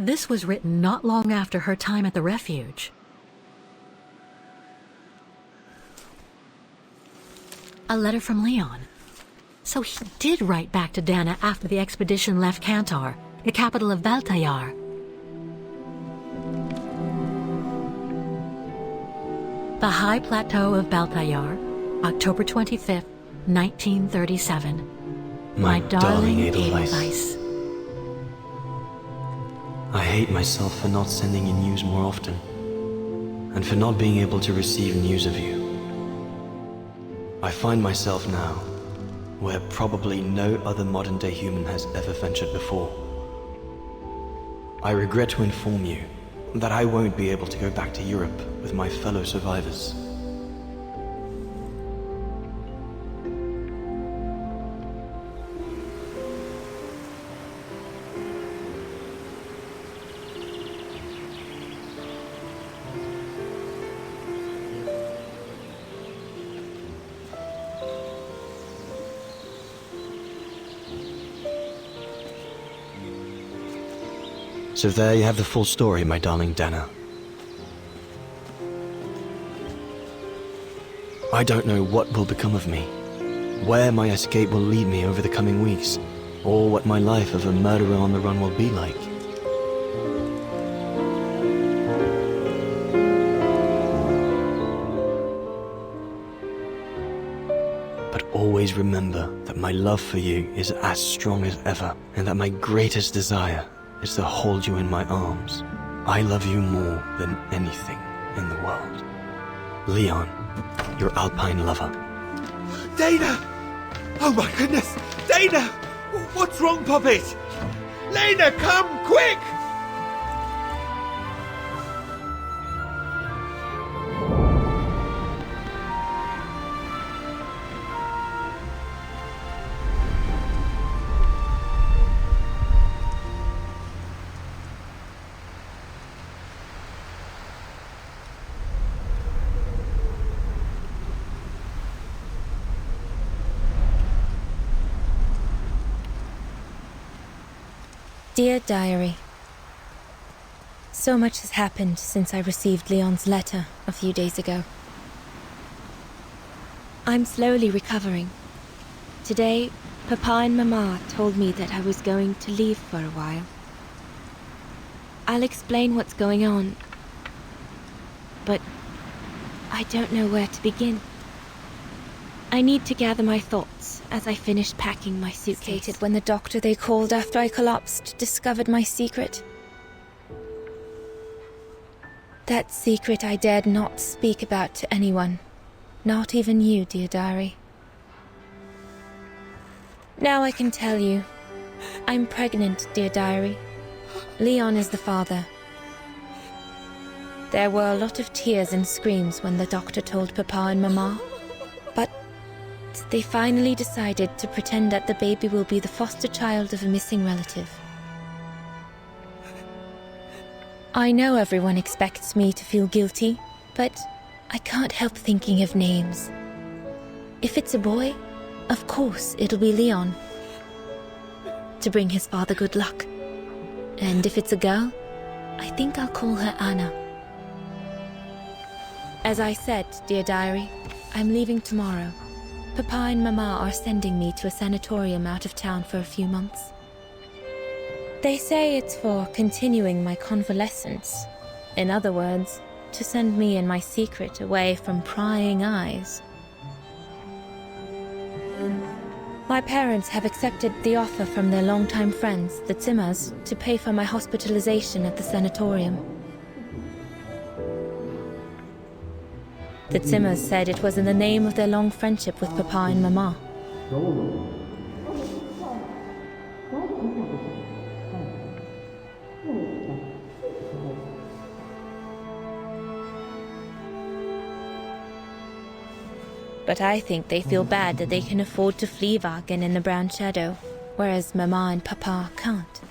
This was written not long after her time at the refuge. A letter from Leon. So he did write back to Dana after the expedition left Kantar, the capital of Baltayar. The High Plateau of Baltayar, October 25th, 1937. My darling Edelweiss. I hate myself for not sending you news more often, and for not being able to receive news of you. I find myself now where probably no other modern-day human has ever ventured before. I regret to inform you that I won't be able to go back to Europe with my fellow survivors. So there you have the full story, my darling Dana. I don't know what will become of me, where my escape will lead me over the coming weeks, or what my life of a murderer on the run will be like. But always remember that my love for you is as strong as ever, and that my greatest desire is to hold you in my arms. I love you more than anything in the world. Leon, your Alpine lover. Dana! Oh my goodness! Dana! What's wrong, Puppet? Lena, come, quick! Dear Diary, so much has happened since I received Leon's letter a few days ago. I'm slowly recovering. Today, Papa and Mama told me that I was going to leave for a while. I'll explain what's going on, but I don't know where to begin. I need to gather my thoughts as I finish packing my suitcase. Stated when the doctor they called after I collapsed discovered my secret. That secret I dared not speak about to anyone, not even you, dear diary. Now I can tell you, I'm pregnant, dear diary. Leon is the father. There were a lot of tears and screams when the doctor told Papa and Mama, but they finally decided to pretend that the baby will be the foster child of a missing relative. I know everyone expects me to feel guilty, but I can't help thinking of names. If it's a boy, of course it'll be Leon, to bring his father good luck. And if it's a girl, I think I'll call her Anna. As I said, dear diary, I'm leaving tomorrow. Papa and Mama are sending me to a sanatorium out of town for a few months. They say it's for continuing my convalescence. In other words, to send me and my secret away from prying eyes. My parents have accepted the offer from their longtime friends, the Zimmers, to pay for my hospitalization at the sanatorium. The Zimmers said it was in the name of their long friendship with Papa and Mama. But I think they feel bad that they can afford to flee Wagen in the Brown Shadow, whereas Mama and Papa can't.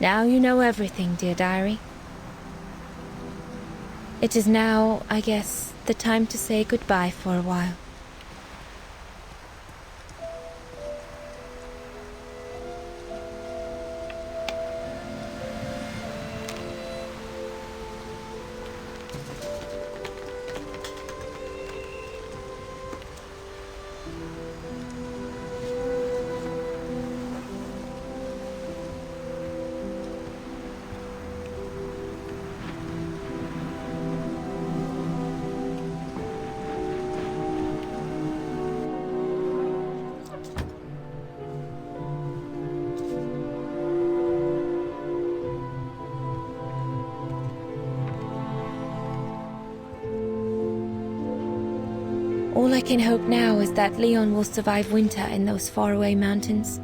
Now you know everything, dear diary. It is now, I guess, the time to say goodbye for a while. All I can hope now is that Leon will survive winter in those faraway mountains,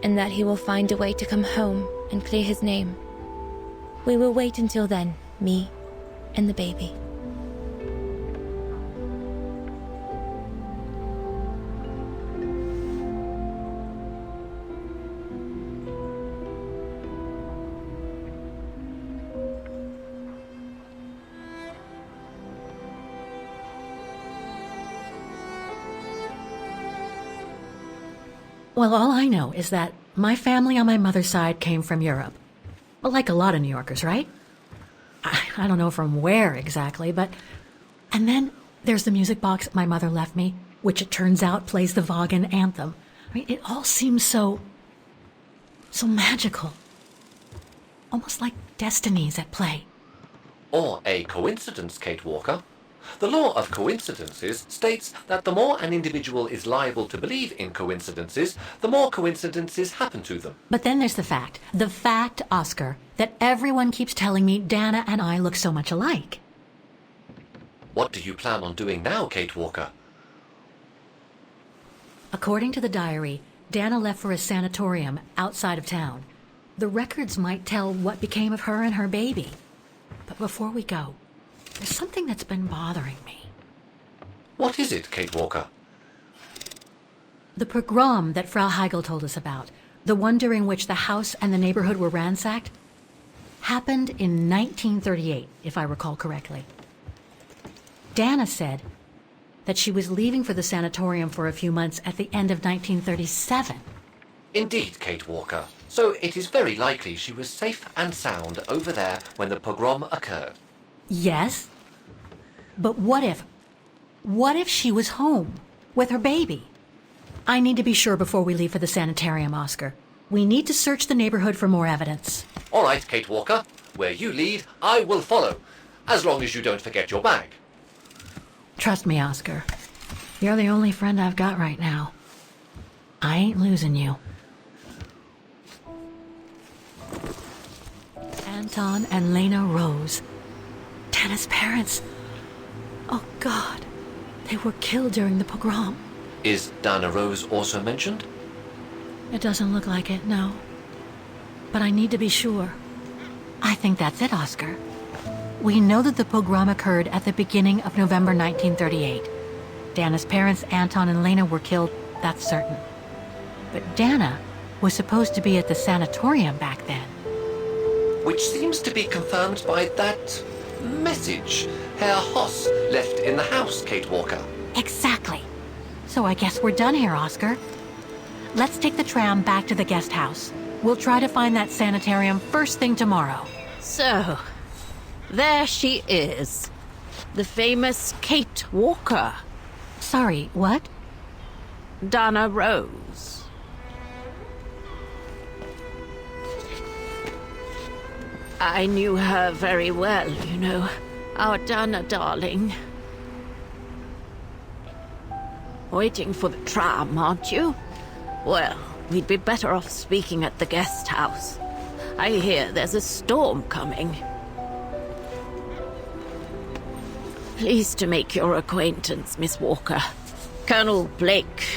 and that he will find a way to come home and clear his name. We will wait until then, me and the baby. Well, all I know is that my family on my mother's side came from Europe. Well, like a lot of New Yorkers, right? I don't know from where exactly, but... And then there's the music box my mother left me, which it turns out plays the Wagner anthem. I mean, it all seems so magical. Almost like destinies at play. Or a coincidence, Kate Walker. The law of coincidences states that the more an individual is liable to believe in coincidences, the more coincidences happen to them. But then there's the fact, Oscar, that everyone keeps telling me Dana and I look so much alike. What do you plan on doing now, Kate Walker? According to the diary, Dana left for a sanatorium outside of town. The records might tell what became of her and her baby. But before we go, there's something that's been bothering me. What is it, Kate Walker? The pogrom that Frau Heigl told us about, the one during which the house and the neighborhood were ransacked, happened in 1938, if I recall correctly. Dana said that she was leaving for the sanatorium for a few months at the end of 1937. Indeed, Kate Walker. So it is very likely she was safe and sound over there when the pogrom occurred. Yes, but what if she was home with her baby? I need to be sure before we leave for the sanitarium, Oscar. We need to search the neighborhood for more evidence. All right, Kate Walker. Where you lead, I will follow, as long as you don't forget your bag. Trust me, Oscar. You're the only friend I've got right now. I ain't losing you. Anton and Lena Rose. Dana's parents. Oh, God. They were killed during the pogrom. Is Dana Rose also mentioned? It doesn't look like it, no. But I need to be sure. I think that's it, Oscar. We know that the pogrom occurred at the beginning of November 1938. Dana's parents, Anton and Lena, were killed, that's certain. But Dana was supposed to be at the sanatorium back then. Which seems to be confirmed by that message Herr Hoss left in the house, Kate Walker. Exactly. So I guess we're done here, Oscar. Let's take the tram back to the guest house. We'll try to find that sanitarium first thing tomorrow. So, there she is. The famous Kate Walker. Sorry, what? Dana Rose. I knew her very well, you know. Our Dana darling. Waiting for the tram, aren't you? Well, we'd be better off speaking at the guest house. I hear there's a storm coming. Pleased to make your acquaintance, Miss Walker. Colonel Blake.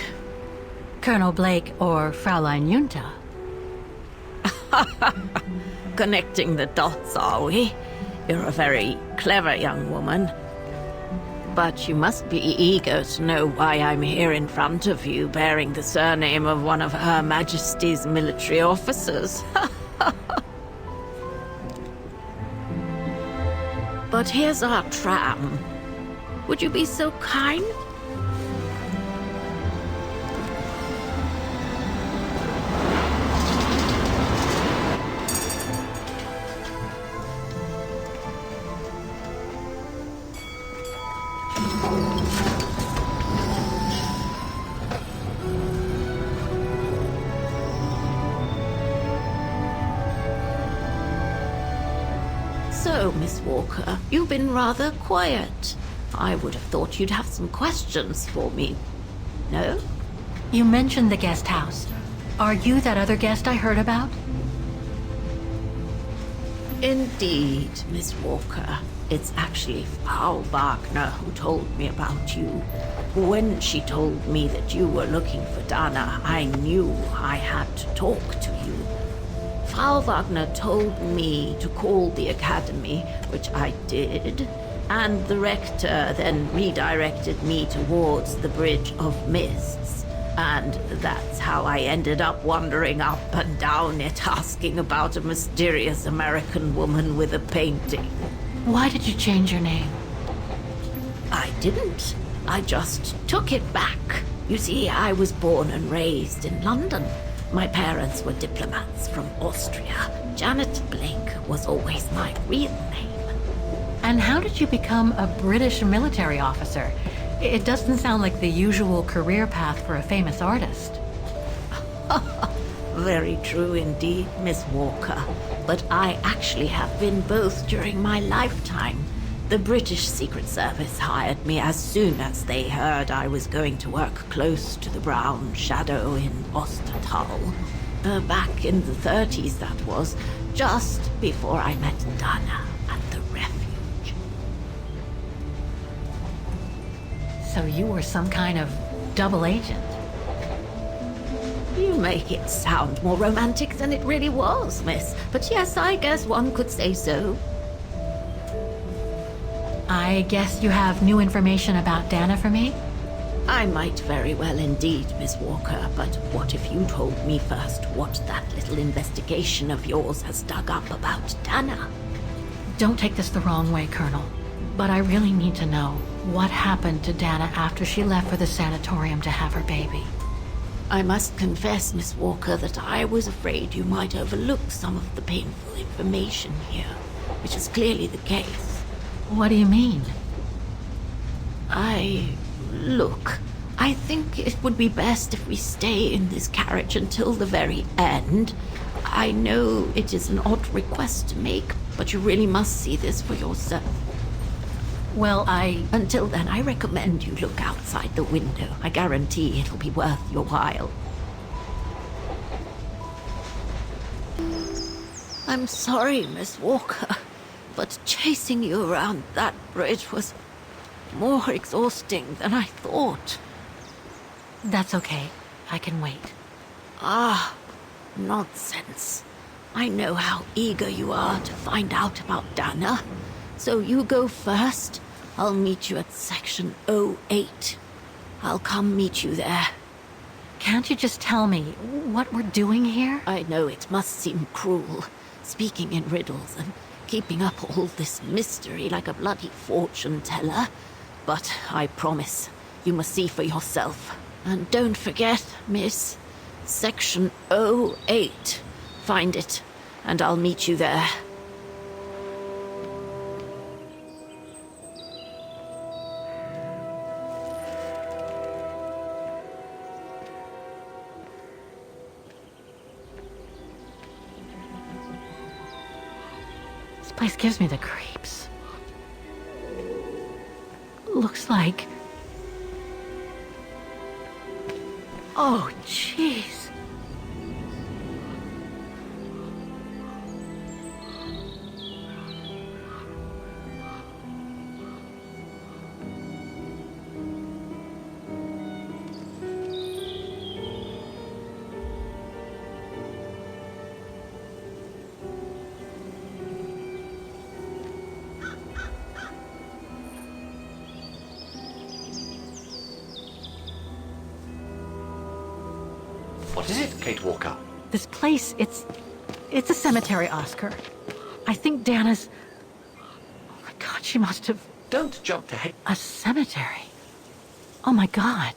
Colonel Blake or Fraulein Junta? Connecting the dots, are we? You're a very clever young woman. But you must be eager to know why I'm here in front of you, bearing the surname of one of Her Majesty's military officers. But here's our tram. Would you be so kind? So, Miss Walker, you've been rather quiet. I would have thought you'd have some questions for me. No? You mentioned the guest house. Are you that other guest I heard about? Indeed, Miss Walker. It's actually Frau Wagner who told me about you. When she told me that you were looking for Dana, I knew I had to talk to you. Frau Wagner told me to call the academy, which I did, and the rector then redirected me towards the Bridge of Mists. And that's how I ended up wandering up and down it, asking about a mysterious American woman with a painting. Why did you change your name? I didn't. I just took it back. You see, I was born and raised in London. My parents were diplomats from Austria. Janet Blake was always my real name. And how did you become a British military officer? It doesn't sound like the usual career path for a famous artist. Very true indeed, Miss Walker. But I actually have been both during my lifetime. The British Secret Service hired me as soon as they heard I was going to work close to the Brown Shadow in Ostertal. Back in the 30s, that was, just before I met Dana at the refuge. So you were some kind of double agent. You make it sound more romantic than it really was, miss. But yes, I guess one could say so. I guess you have new information about Dana for me? I might very well indeed, Miss Walker, but what if you told me first what that little investigation of yours has dug up about Dana? Don't take this the wrong way, Colonel, but I really need to know what happened to Dana after she left for the sanatorium to have her baby. I must confess, Miss Walker, that I was afraid you might overlook some of the painful information here, which is clearly the case. What do you mean? Look, I think it would be best if we stay in this carriage until the very end. I know it is an odd request to make, but you really must see this for yourself. Well, Until then, I recommend you look outside the window. I guarantee it'll be worth your while. I'm sorry, Miss Walker, but chasing you around that bridge was more exhausting than I thought. That's okay. I can wait. Nonsense. I know how eager you are to find out about Dana. So you go first. I'll meet you at section 08. I'll come meet you there. Can't you just tell me what we're doing here? I know it must seem cruel, speaking in riddles and keeping up all this mystery like a bloody fortune teller. But I promise, you must see for yourself. And don't forget, miss, section 08. Find it, and I'll meet you there. This place gives me the creeps. Looks like... Oh, jeez. What is it, Kate Walker? This place, it's a cemetery, Oscar. I think Dana's... Oh my God, She must have... Don't jump to head. A cemetery. Oh my God.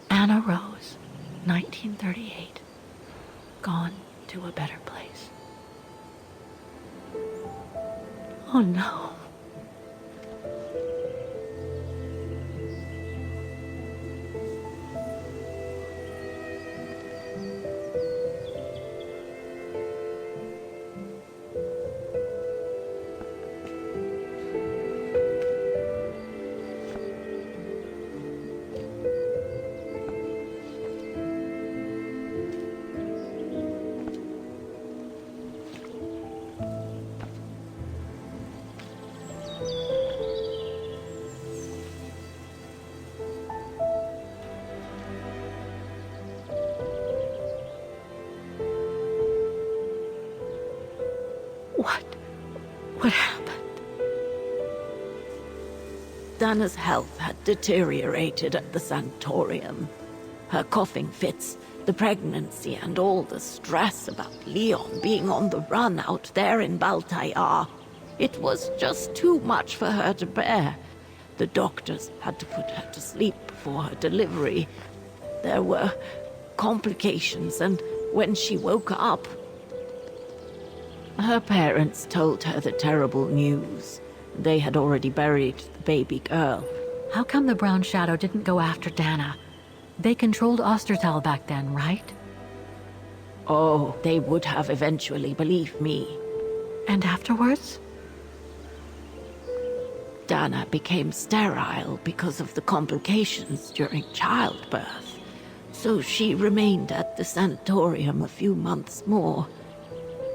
Anna Rose, 1938. Gone to a better place. Oh no. What happened? Dana's health had deteriorated at the sanatorium. Her coughing fits, the pregnancy, and all the stress about Leon being on the run out there in Baltayar. It was just too much for her to bear. The doctors had to put her to sleep before her delivery. There were complications, and when she woke up, her parents told her the terrible news. They had already buried the baby girl. How come the Brown Shadow didn't go after Dana? They controlled Ostertal back then, right? Oh, they would have eventually, believe me. And afterwards? Dana became sterile because of the complications during childbirth. So she remained at the sanatorium a few months more.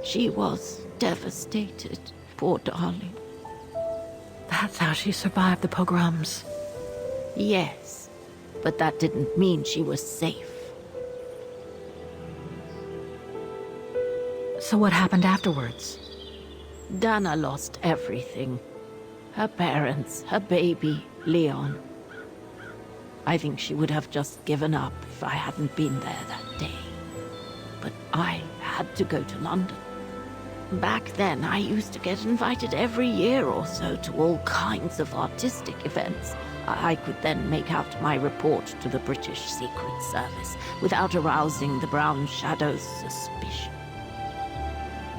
She was devastated, poor darling. That's how she survived the pogroms. Yes, but that didn't mean she was safe. So what happened afterwards? Dana lost everything. Her parents, her baby, Leon. I think she would have just given up if I hadn't been there that day. But I had to go to London. Back then, I used to get invited every year or so to all kinds of artistic events. I could then make out my report to the British Secret Service without arousing the Brown Shadow's suspicion.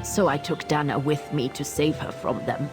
So I took Dana with me to save her from them.